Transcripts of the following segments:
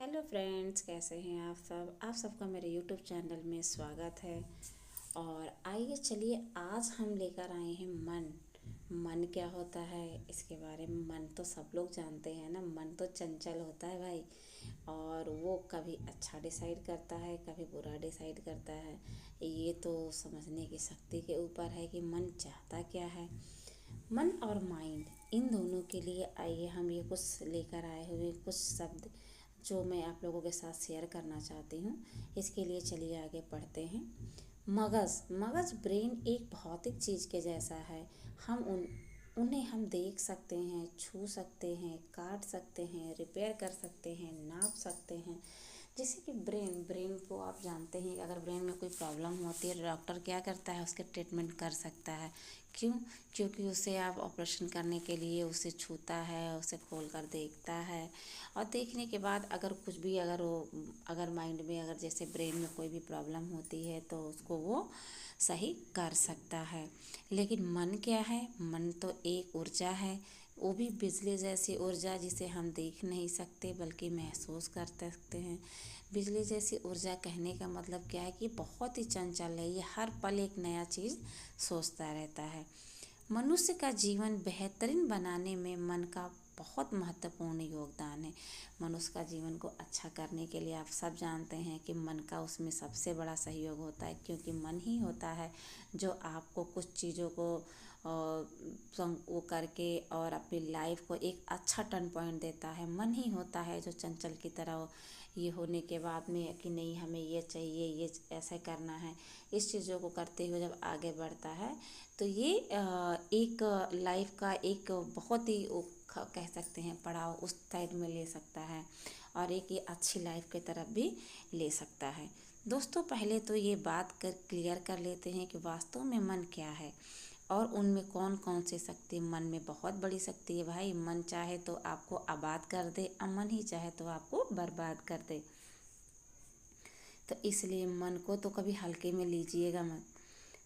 Hello friends, कैसे हैं आप सबका मेरे यूट्यूब चैनल में स्वागत है। और आइए चलिए आज हम लेकर आए हैं मन क्या होता है इसके बारे में। मन तो सब लोग जानते हैं ना, मन तो चंचल होता है भाई। और वो कभी अच्छा डिसाइड करता है, कभी बुरा डिसाइड करता है। ये तो समझने की शक्ति के ऊपर है कि मन चाहता क्या है। मन और माइंड, इन दोनों के लिए आइए हम ये कुछ लेकर आए हुए कुछ शब्द जो मैं आप लोगों के साथ शेयर करना चाहती हूँ। इसके लिए चलिए आगे पढ़ते हैं। मगज़ मगज़ ब्रेन एक भौतिक चीज़ के जैसा है। उन्हें हम देख सकते हैं, छू सकते हैं, काट सकते हैं, रिपेयर कर सकते हैं, नाप सकते हैं। जैसे कि ब्रेन को आप जानते हैं कि अगर ब्रेन में कोई प्रॉब्लम होती है, डॉक्टर क्या करता है, उसके ट्रीटमेंट कर सकता है। क्यों? क्योंकि उसे आप ऑपरेशन करने के लिए उसे छूता है, उसे खोल कर देखता है। और देखने के बाद अगर कुछ भी अगर माइंड में अगर जैसे ब्रेन में कोई भी प्रॉब्लम होती है तो उसको वो सही कर सकता है। लेकिन मन क्या है? मन तो एक ऊर्जा है, वो भी बिजली जैसी ऊर्जा जिसे हम देख नहीं सकते बल्कि महसूस कर सकते हैं। बिजली जैसी ऊर्जा कहने का मतलब क्या है कि बहुत ही चंचल है, ये हर पल एक नया चीज़ सोचता रहता है। मनुष्य का जीवन बेहतरीन बनाने में मन का बहुत महत्वपूर्ण योगदान है। मनुष्य का जीवन को अच्छा करने के लिए आप सब जानते हैं कि मन का उसमें सबसे बड़ा सहयोग होता है, क्योंकि मन ही होता है जो आपको कुछ चीज़ों को वो करके और अपनी लाइफ को एक अच्छा टर्न पॉइंट देता है। मन ही होता है जो चंचल की तरह ये होने के बाद में कि नहीं हमें ये चाहिए, ये ऐसे करना है, इस चीज़ों को करते हुए जब आगे बढ़ता है तो ये एक लाइफ का एक बहुत ही कह सकते हैं पड़ाव उस साइड में ले सकता है और एक ये अच्छी लाइफ की तरफ भी ले सकता है। दोस्तों, पहले तो ये बात क्लियर कर लेते हैं कि वास्तव में मन क्या है और उनमें कौन कौन सी शक्ति। मन में बहुत बड़ी शक्ति है भाई। मन चाहे तो आपको आबाद कर दे और मन ही चाहे तो आपको बर्बाद कर दे। तो इसलिए मन को तो कभी हल्के में लीजिएगा मत।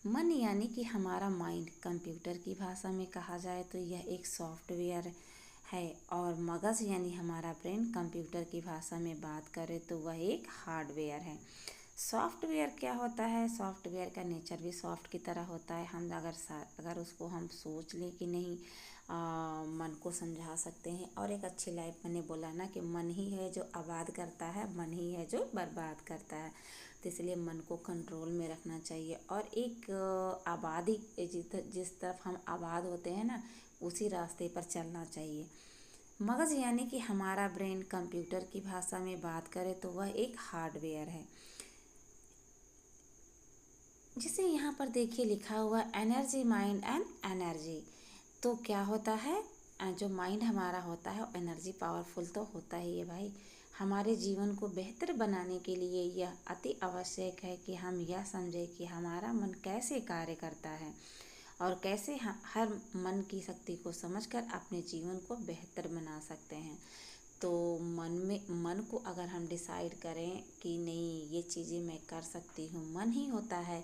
मन यानी कि हमारा माइंड, कंप्यूटर की भाषा में कहा जाए तो यह एक सॉफ्टवेयर है। और मगज़ यानी हमारा ब्रेन, कंप्यूटर की भाषा में बात करें तो वह एक हार्डवेयर है। सॉफ्टवेयर क्या होता है? सॉफ्टवेयर का नेचर भी सॉफ्ट की तरह होता है। हम अगर उसको हम सोच लें कि नहीं मन को समझा सकते हैं। और एक अच्छी लाइफ, मैंने बोला ना कि मन ही है जो आबाद करता है, मन ही है जो बर्बाद करता है। तो इसलिए मन को कंट्रोल में रखना चाहिए और एक आबादी जिस तरफ हम आबाद होते हैं ना, उसी रास्ते पर चलना चाहिए। मगज़ यानी कि हमारा ब्रेन, कंप्यूटर की भाषा में बात करें तो वह एक हार्डवेयर है। जिसे यहाँ पर देखिए लिखा हुआ एनर्जी, माइंड एंड एनर्जी। तो क्या होता है? जो माइंड हमारा होता है एनर्जी पावरफुल तो होता ही है भाई। हमारे जीवन को बेहतर बनाने के लिए यह अति आवश्यक है कि हम यह समझें कि हमारा मन कैसे कार्य करता है और कैसे हर मन की शक्ति को समझकर अपने जीवन को बेहतर बना सकते हैं। तो मन को अगर हम डिसाइड करें कि नहीं ये चीज़ें मैं कर सकती हूँ, मन ही होता है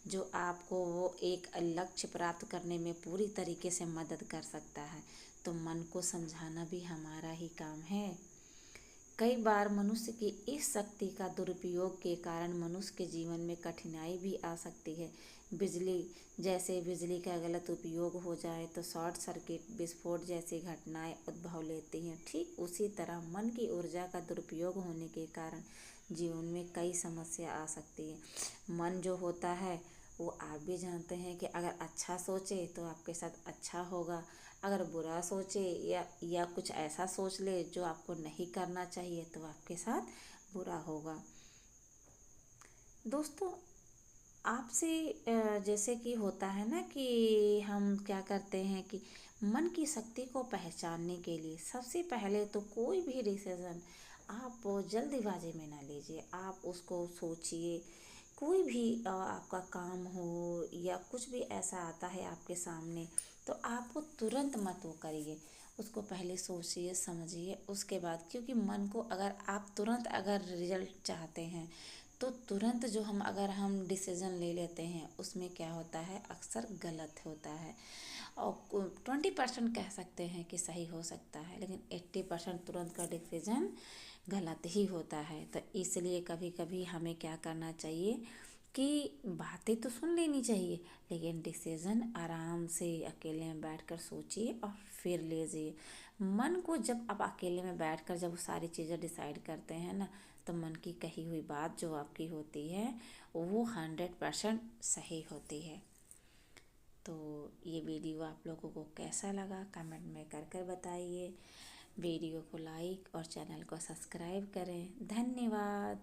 जो आपको वो एक लक्ष्य प्राप्त करने में पूरी तरीके से मदद कर सकता है। तो मन को समझाना भी हमारा ही काम है। कई बार मनुष्य की इस शक्ति का दुरुपयोग के कारण मनुष्य के जीवन में कठिनाई भी आ सकती है। बिजली का गलत उपयोग हो जाए तो शॉर्ट सर्किट, विस्फोट जैसी घटनाएं उद्भव लेती हैं। ठीक उसी तरह मन की ऊर्जा का दुरुपयोग होने के कारण जीवन में कई समस्या आ सकती है। मन जो होता है वो आप भी जानते हैं कि अगर अच्छा सोचे तो आपके साथ अच्छा होगा, अगर बुरा सोचे या कुछ ऐसा सोच ले जो आपको नहीं करना चाहिए तो आपके साथ बुरा होगा। दोस्तों, आपसे जैसे कि होता है ना कि हम क्या करते हैं कि मन की शक्ति को पहचानने के लिए सबसे पहले तो कोई भी डिसीजन आप जल्दीबाजी में ना लीजिए। आप उसको सोचिए। कोई भी आपका काम हो या कुछ भी ऐसा आता है आपके सामने तो आपको तुरंत मत वो करिए। उसको पहले सोचिए, समझिए, उसके बाद, क्योंकि मन को अगर आप तुरंत अगर रिजल्ट चाहते हैं तो तुरंत जो अगर हम डिसीज़न ले लेते हैं उसमें क्या होता है, अक्सर गलत होता है। और 20% कह सकते हैं कि सही हो सकता है, लेकिन 80% तुरंत का डिसीज़न गलत ही होता है। तो इसलिए कभी कभी हमें क्या करना चाहिए कि बातें तो सुन लेनी चाहिए, लेकिन डिसीजन आराम से अकेले में बैठकर सोचिए और फिर लीजिए। मन को जब आप अकेले में बैठकर जब वो सारी चीज़ें डिसाइड करते हैं ना, तो मन की कही हुई बात जो आपकी होती है वो 100% सही होती है। तो ये वीडियो आप लोगों को कैसा लगा कमेंट में कर कर बताइए। वीडियो को लाइक और चैनल को सब्सक्राइब करें। धन्यवाद।